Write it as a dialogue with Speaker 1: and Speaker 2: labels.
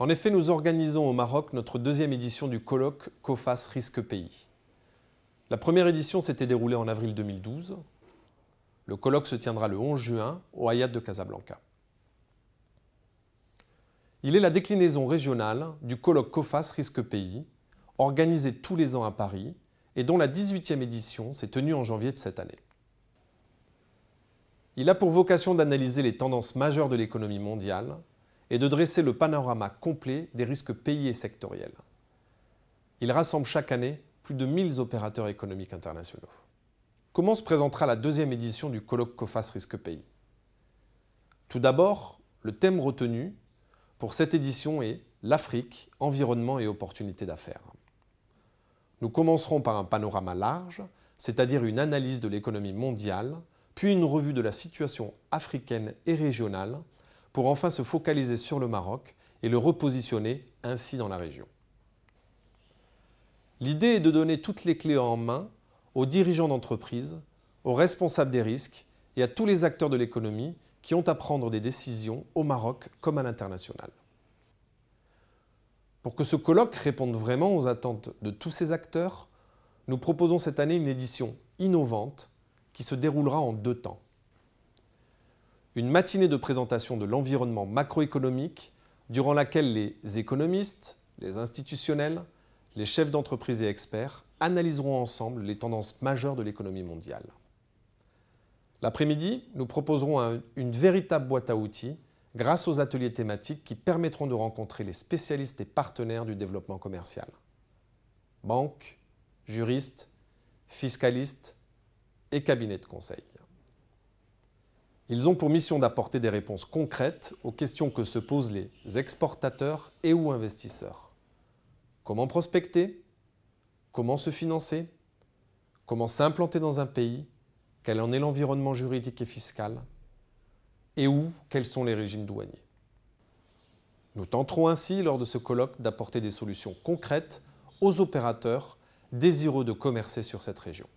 Speaker 1: En effet, nous organisons au Maroc notre deuxième édition du colloque COFAS Risque Pays. La première édition s'était déroulée en avril 2012. Le colloque se tiendra le 11 juin au Hayat de Casablanca. Il est la déclinaison régionale du colloque COFAS Risque Pays, organisé tous les ans à Paris et dont la 18e édition s'est tenue en janvier de cette année. Il a pour vocation d'analyser les tendances majeures de l'économie mondiale et de dresser le panorama complet des risques pays et sectoriels. Il rassemble chaque année plus de 1000 opérateurs économiques internationaux. Comment se présentera la deuxième édition du colloque COFAS Risque Pays? Tout d'abord, le thème retenu pour cette édition est l'Afrique, environnement et opportunités d'affaires. Nous commencerons par un panorama large, c'est-à-dire une analyse de l'économie mondiale, puis une revue de la situation africaine et régionale, pour enfin se focaliser sur le Maroc et le repositionner ainsi dans la région. L'idée est de donner toutes les clés en main aux dirigeants d'entreprise, aux responsables des risques et à tous les acteurs de l'économie qui ont à prendre des décisions au Maroc comme à l'international. Pour que ce colloque réponde vraiment aux attentes de tous ces acteurs, nous proposons cette année une édition innovante qui se déroulera en 2 temps. Une matinée de présentation de l'environnement macroéconomique durant laquelle les économistes, les institutionnels, les chefs d'entreprise et experts analyseront ensemble les tendances majeures de l'économie mondiale. L'après-midi, nous proposerons une véritable boîte à outils grâce aux ateliers thématiques qui permettront de rencontrer les spécialistes et partenaires du développement commercial. Banques, juristes, fiscalistes et cabinets de conseil. Ils ont pour mission d'apporter des réponses concrètes aux questions que se posent les exportateurs et ou investisseurs. Comment prospecter? Comment se financer? Comment s'implanter dans un pays? Quel en est l'environnement juridique et fiscal? Et quels sont les régimes douaniers? Nous tenterons ainsi, lors de ce colloque, d'apporter des solutions concrètes aux opérateurs désireux de commercer sur cette région.